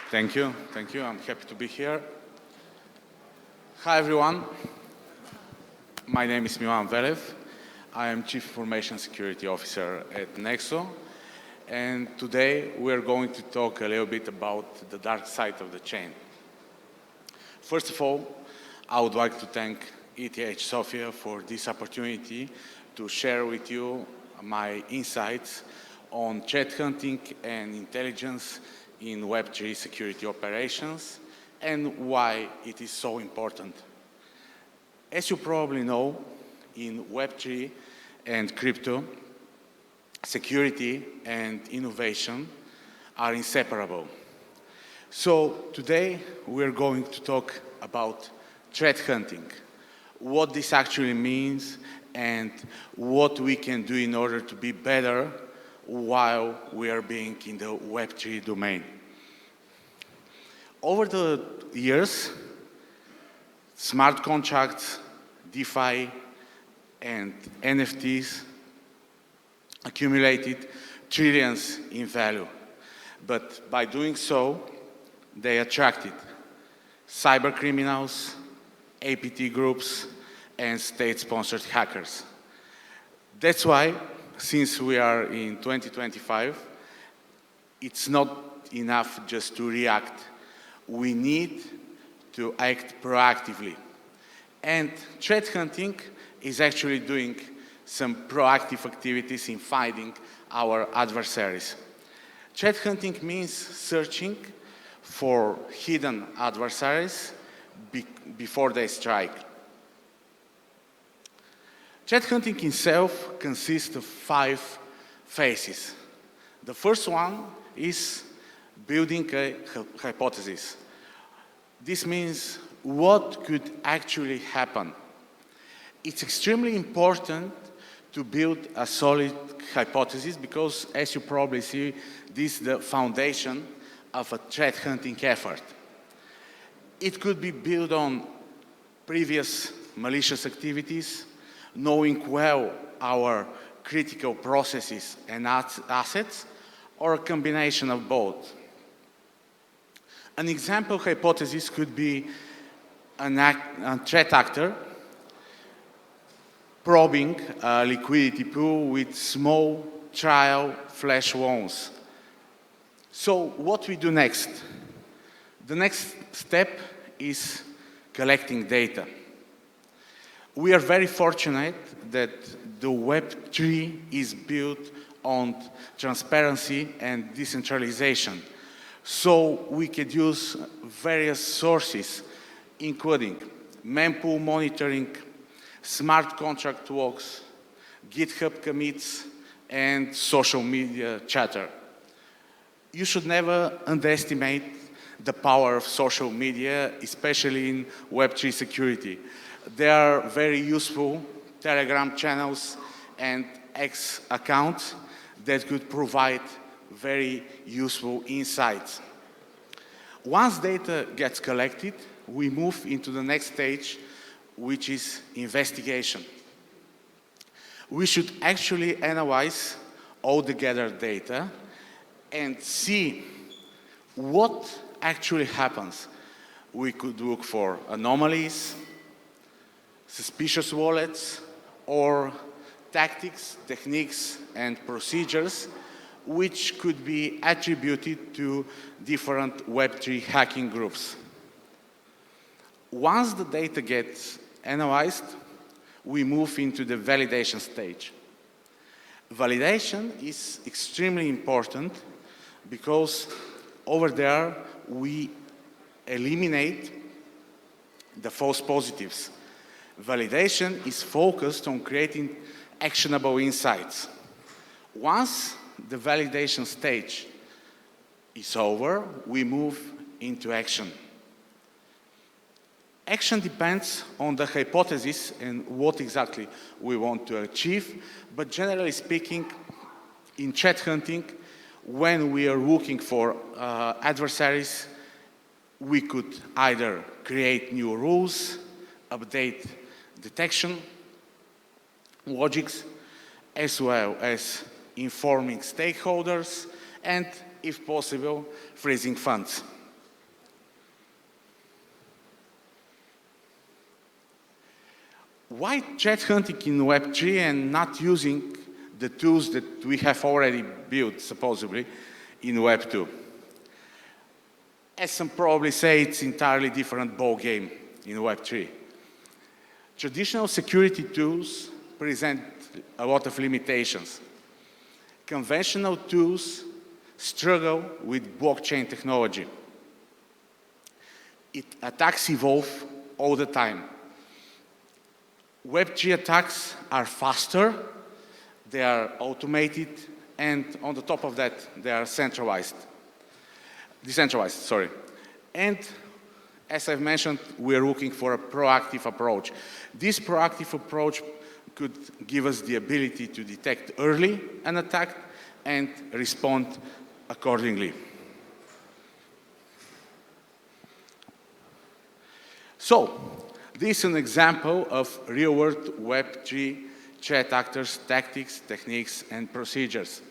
Thank you. I'm happy to be here. Hi, everyone. My name is Milan Velev. I am Chief Information Security Officer at Nexo. And today we're going to talk a little bit about the dark side of the chain. First of all, I would like to thank ETHSofia for this opportunity to share with you my insights on threat hunting and intelligence in Web3 security operations and why it is so important. As you probably know, in Web3 and crypto, security and innovation are inseparable. So today we're going to talk about threat hunting, what this actually means and what we can do in order to be better while we are being in the Web3 domain. Over the years, smart contracts, DeFi, and NFTs accumulated trillions in value. But by doing so, they attracted cyber criminals, APT groups, and state-sponsored hackers. That's why, since we are in 2025, it's not enough just to react. We need to act proactively. And threat hunting is actually doing some proactive activities in finding our adversaries. Threat hunting means searching for hidden adversaries before they strike. Threat hunting itself consists of 5 phases. The first one is building a hypothesis. This means what could actually happen. It's extremely important to build a solid hypothesis because, as you probably see, this is the foundation of a threat hunting effort. It could be built on previous malicious activities, knowing well our critical processes and assets, or a combination of both. An example hypothesis could be a threat actor probing a liquidity pool with small trial flash loans. So what we do next? The next step is collecting data. We are very fortunate that the Web3 is built on transparency and decentralization. So we could use various sources, including mempool monitoring, smart contract logs, GitHub commits, and social media chatter. You should never underestimate the power of social media, especially in Web3 security. There are very useful Telegram channels and X accounts that could provide very useful insights. Once data gets collected, we move into the next stage, which is investigation. We should actually analyze all the gathered data and see what actually happens. We could look for anomalies, suspicious wallets, or tactics, techniques, and procedures which could be attributed to different Web3 hacking groups. Once the data gets analyzed, we move into the validation stage. Validation is extremely important because over there we eliminate the false positives. Validation is focused on creating actionable insights. Once the validation stage is over, we move into action. Action depends on the hypothesis and what exactly we want to achieve, but generally speaking, in threat hunting, when we are looking for adversaries, we could either create new rules, update detection logics, as well as informing stakeholders and, if possible, freezing funds. Why threat hunting in Web3 and not using the tools that we have already built, supposedly, in Web2? As some probably say, it's entirely different ball game in Web3. Traditional security tools present a lot of limitations. Conventional tools struggle with blockchain technology. Attacks evolve all the time. Web3 attacks are faster, they are automated, and on the top of that, they are decentralized, sorry. And as I've mentioned, we're looking for a proactive approach. This proactive approach could give us the ability to detect early an attack and respond accordingly. So, this is an example of real-world Web3 threat actors' tactics, techniques, and procedures.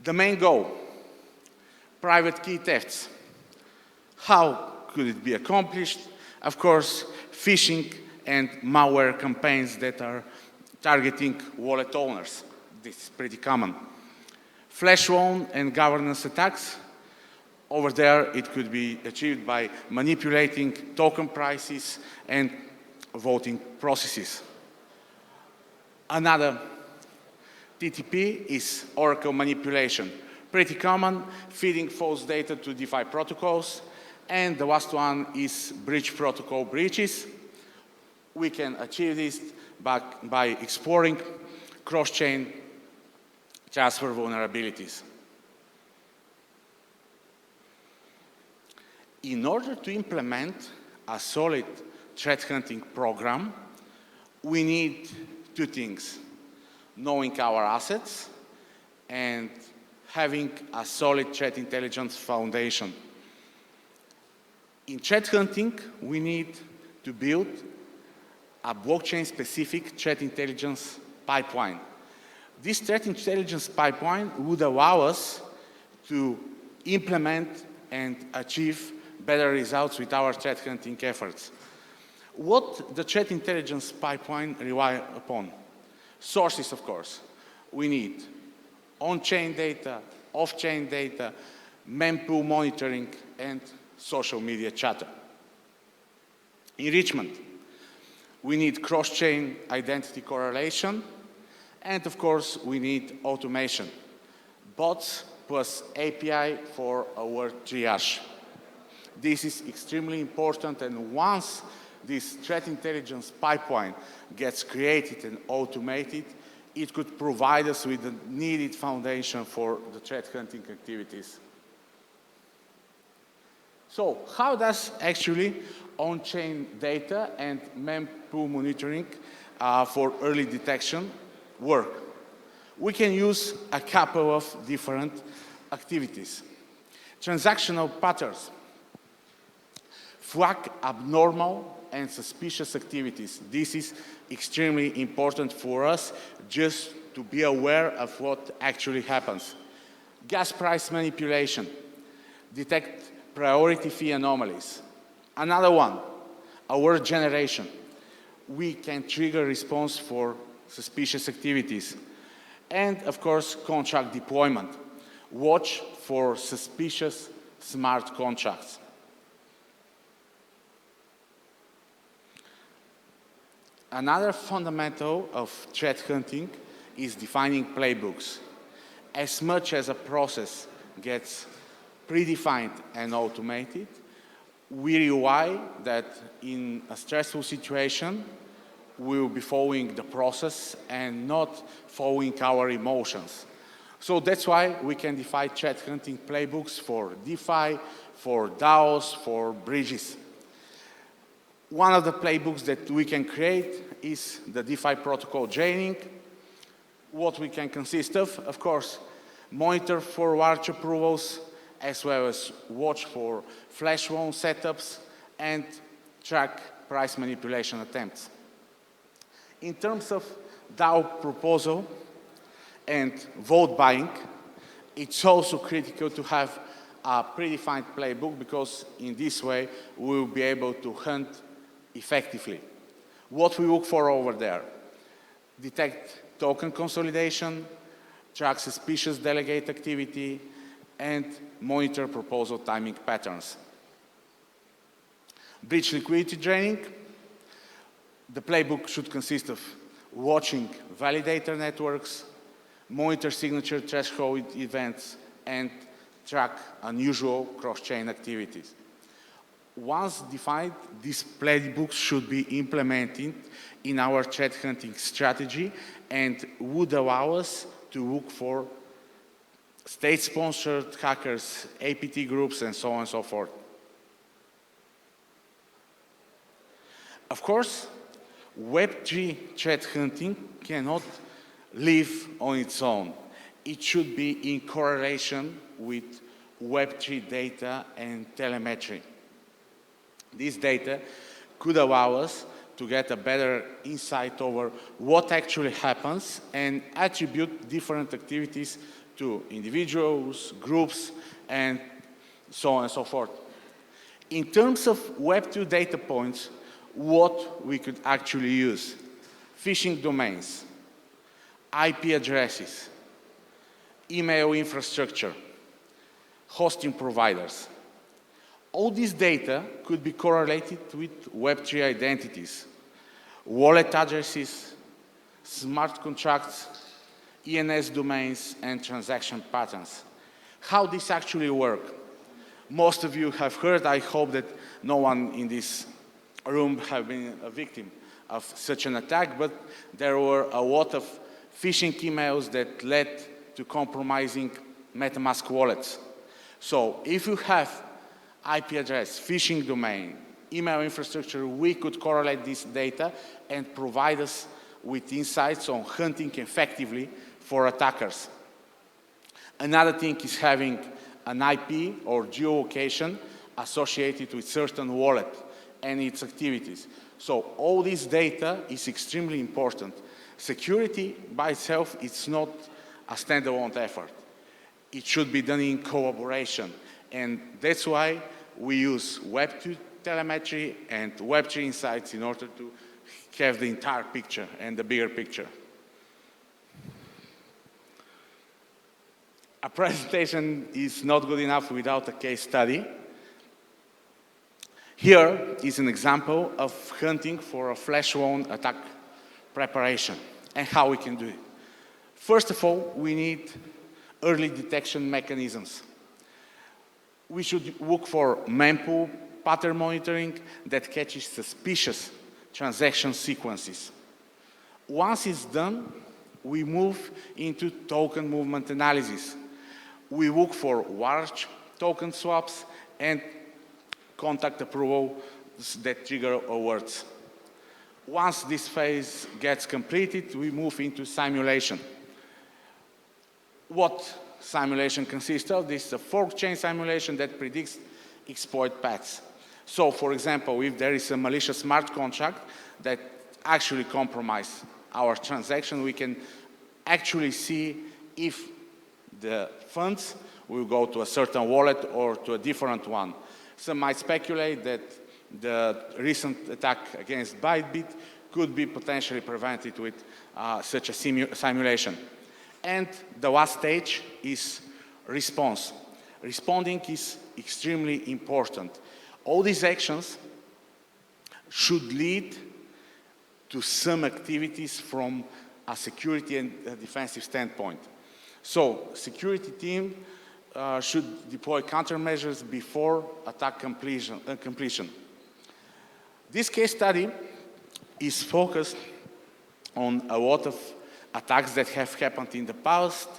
The main goal, private key thefts. How could it be accomplished? Of course, phishing and malware campaigns that are targeting wallet owners. This is pretty common. Flash loan and governance attacks. Over there, it could be achieved by manipulating token prices and voting processes. Another TTP is Oracle manipulation. Pretty common, feeding false data to DeFi protocols. And the last one is bridge protocol breaches. We can achieve this by exploring cross-chain transfer vulnerabilities. In order to implement a solid threat hunting program, we need two things: knowing our assets and having a solid threat intelligence foundation. In threat hunting, we need to build a blockchain-specific threat intelligence pipeline. This threat intelligence pipeline would allow us to implement and achieve better results with our threat hunting efforts. What the threat intelligence pipeline rely upon? Sources, of course. We need on-chain data, off-chain data, mempool monitoring, and social media chatter. Enrichment. We need cross-chain identity correlation, and of course, we need automation. Bots plus API for alert triage. This is extremely important, and once this threat intelligence pipeline gets created and automated, it could provide us with the needed foundation for the threat hunting activities. So how does actually on-chain data and mempool monitoring for early detection work? We can use a couple of different activities. Transactional patterns. Flag abnormal and suspicious activities. This is extremely important for us just to be aware of what actually happens. Gas price manipulation. Detect priority fee anomalies. Another one, alert generation. We can trigger response for suspicious activities. And of course, contract deployment. Watch for suspicious smart contracts. Another fundamental of threat hunting is defining playbooks. As much as a process gets predefined and automated, we rely that in a stressful situation, we will be following the process and not following our emotions. So that's why we can define threat hunting playbooks for DeFi, for DAOs, for bridges. One of the playbooks that we can create is the DeFi protocol draining. What we can consist of course, monitor for large approvals, as well as watch for flash loan setups and track price manipulation attempts. In terms of DAO proposal and vote buying, it's also critical to have a predefined playbook, because in this way we will be able to hunt effectively. What we look for over there: detect token consolidation, track suspicious delegate activity, and monitor proposal timing patterns. Breach liquidity draining. The playbook should consist of watching validator networks, monitor signature threshold events, and track unusual cross-chain activities. Once defined, these playbooks should be implemented in our threat hunting strategy and would allow us to look for state-sponsored hackers, APT groups, and so on and so forth. Of course, Web3 threat hunting cannot live on its own. It should be in correlation with Web3 data and telemetry. This data could allow us to get a better insight over what actually happens and attribute different activities to individuals, groups, and so on and so forth. In terms of Web2 data points, what we could actually use: phishing domains, IP addresses, email infrastructure, hosting providers. All this data could be correlated with Web3 identities, wallet addresses, smart contracts, ENS domains, and transaction patterns. How this actually works? Most of you have heard. I hope that no one in this room have been a victim of such an attack, but there were a lot of phishing emails that led to compromising MetaMask wallets. So if you have IP address, phishing domain, email infrastructure, we could correlate this data and provide us with insights on hunting effectively for attackers. Another thing is having an IP or geolocation associated with certain wallet and its activities. So all this data is extremely important. Security by itself is not a standalone effort. It should be done in collaboration. And that's why we use Web2 telemetry and Web3 insights in order to have the entire picture and the bigger picture. A presentation is not good enough without a case study. Here is an example of hunting for a flash loan attack preparation and how we can do it. First of all, we need early detection mechanisms. We should look for mempool pattern monitoring that catches suspicious transaction sequences. Once it's done, we move into token movement analysis. We look for large token swaps and contact approvals that trigger alerts. Once this phase gets completed, we move into simulation. What simulation consists of? This is a fork chain simulation that predicts exploit paths. So, for example, if there is a malicious smart contract that actually compromises our transaction, we can actually see if the funds will go to a certain wallet or to a different one. Some might speculate that the recent attack against Bytebit could be potentially prevented with such a simulation. And the last stage is response. Responding is extremely important. All these actions should lead to some activities from a security and a defensive standpoint. So, security team should deploy countermeasures before attack completion. This case study is focused on a lot of attacks that have happened in the past,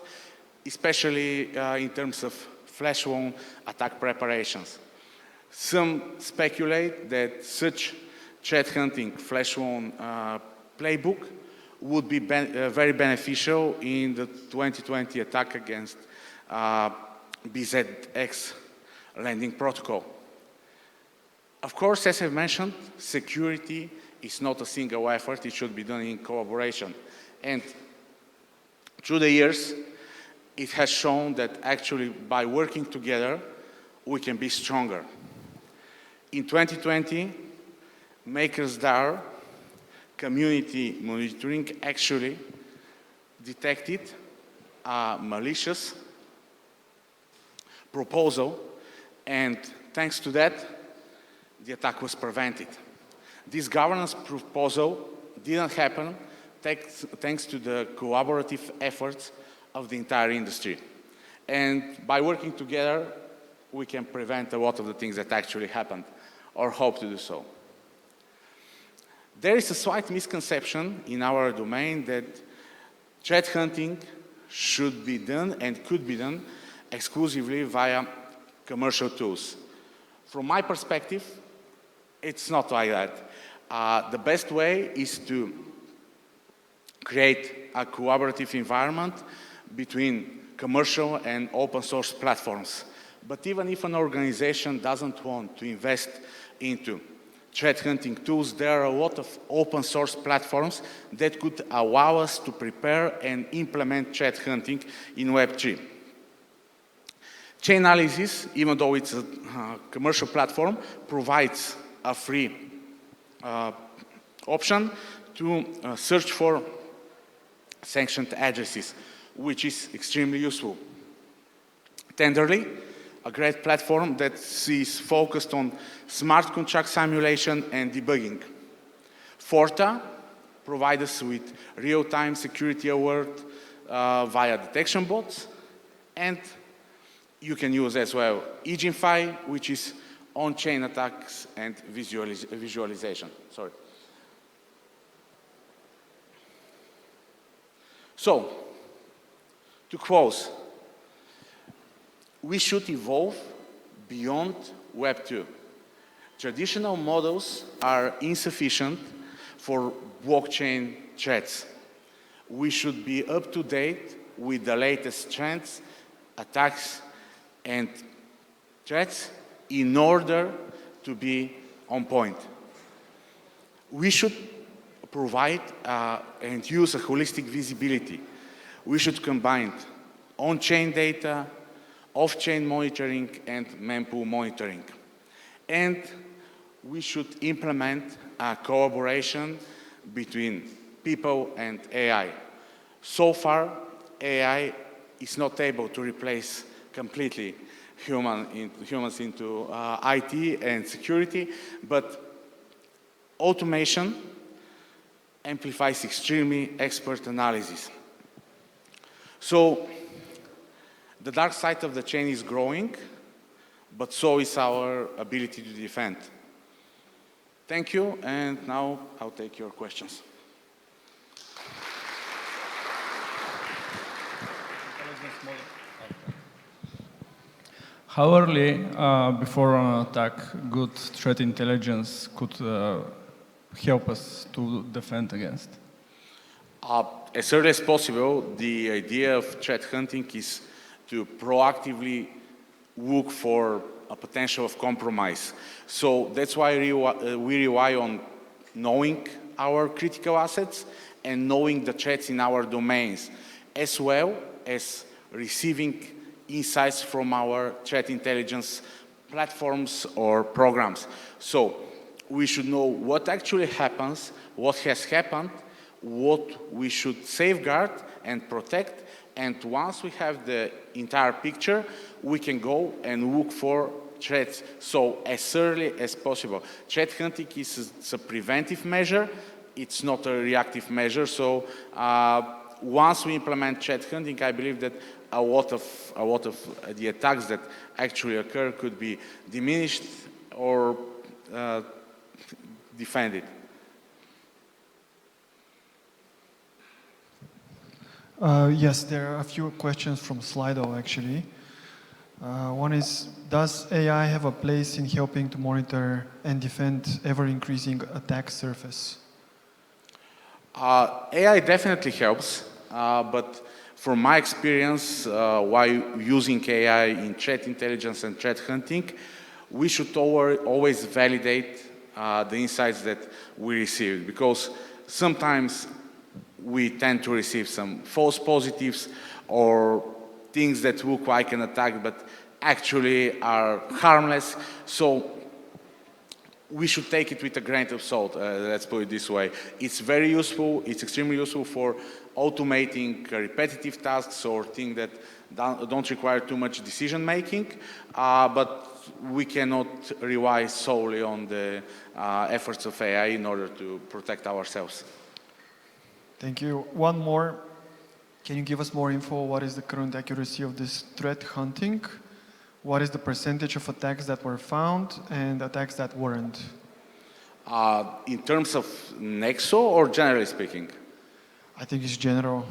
especially in terms of flash loan attack preparations. Some speculate that such threat hunting flash loan playbook would be very beneficial in the 2020 attack against BZX lending protocol. Of course, as I mentioned, security is not a single effort. It should be done in collaboration. And through the years, it has shown that actually by working together, we can be stronger. In 2020, MakersDAO community monitoring actually detected a malicious proposal, and thanks to that, the attack was prevented. This governance proposal didn't happen thanks to the collaborative efforts of the entire industry. And by working together, we can prevent a lot of the things that actually happened, or hope to do so. There is a slight misconception in our domain that threat hunting should be done and could be done exclusively via commercial tools. From my perspective, it's not like that. The best way is to create a collaborative environment between commercial and open source platforms. But even if an organization doesn't want to invest into threat hunting tools, there are a lot of open source platforms that could allow us to prepare and implement threat hunting in Web3. Chain analysis, even though it's a commercial platform, provides a free option to search for sanctioned addresses, which is extremely useful. Tenderly, a great platform that is focused on smart contract simulation and debugging. Forta provides us with real-time security alert via detection bots, and you can use as well EGINFI, which is on-chain attacks and visualization. Sorry. So, to close, we should evolve beyond Web 2. Traditional models are insufficient for blockchain threats. We should be up to date with the latest trends, attacks, and threats in order to be on point. We should provide and use a holistic visibility. We should combine on-chain data, off-chain monitoring, and mempool monitoring. And we should implement a collaboration between people and AI. So far, AI is not able to replace completely humans into IT and security, but automation amplifies extremely expert analysis. So the dark side of the chain is growing, but so is our ability to defend. Thank you, and now I'll take your questions. How early before an attack good threat intelligence could help us to defend against? As early as possible, the idea of threat hunting is to proactively look for a potential of compromise. So that's why we rely on knowing our critical assets and knowing the threats in our domains, as well as receiving insights from our threat intelligence platforms or programs. So we should know what actually happens, what has happened, what we should safeguard and protect, and once we have the entire picture, we can go and look for threats. So as early as possible. Threat hunting is a preventive measure, it's not a reactive measure. So once we implement threat hunting, I believe that a lot of the attacks that actually occur could be diminished or defended. Yes, there are a few questions from Slido, actually. One is, does AI have a place in helping to monitor and defend ever-increasing attack surface? AI definitely helps, but from my experience, while using AI in threat intelligence and threat hunting, we should always validate the insights that we receive, because sometimes we tend to receive some false positives or things that look like an attack but actually are harmless. So we should take it with a grain of salt, let's put it this way. It's very useful, it's extremely useful for automating repetitive tasks or things that don't require too much decision making, but we cannot rely solely on the efforts of AI in order to protect ourselves. Thank you. One more. Can you give us more info? What is the current accuracy of this threat hunting? What is the percentage of attacks that were found and attacks that weren't? In terms of Nexo or generally speaking? I think it's general.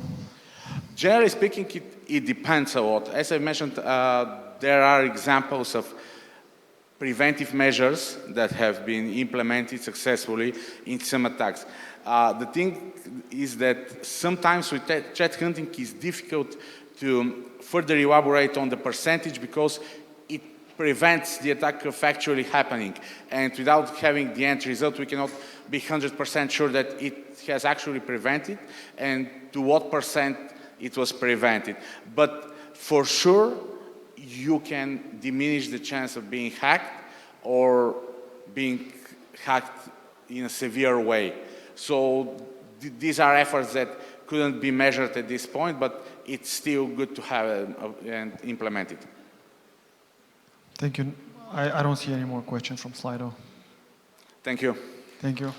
Generally speaking, it depends a lot. As I mentioned, there are examples of preventive measures that have been implemented successfully in some attacks. The thing is that sometimes with threat hunting it's difficult to further elaborate on the percentage because it prevents the attack from actually happening. And without having the end result, we cannot be 100% sure that it has actually prevented and to what percent it was prevented. But for sure, you can diminish the chance of being hacked or being hacked in a severe way. So these are efforts that couldn't be measured at this point, but it's still good to have and implement it. Thank you. I don't see any more questions from Slido. Thank you. Thank you.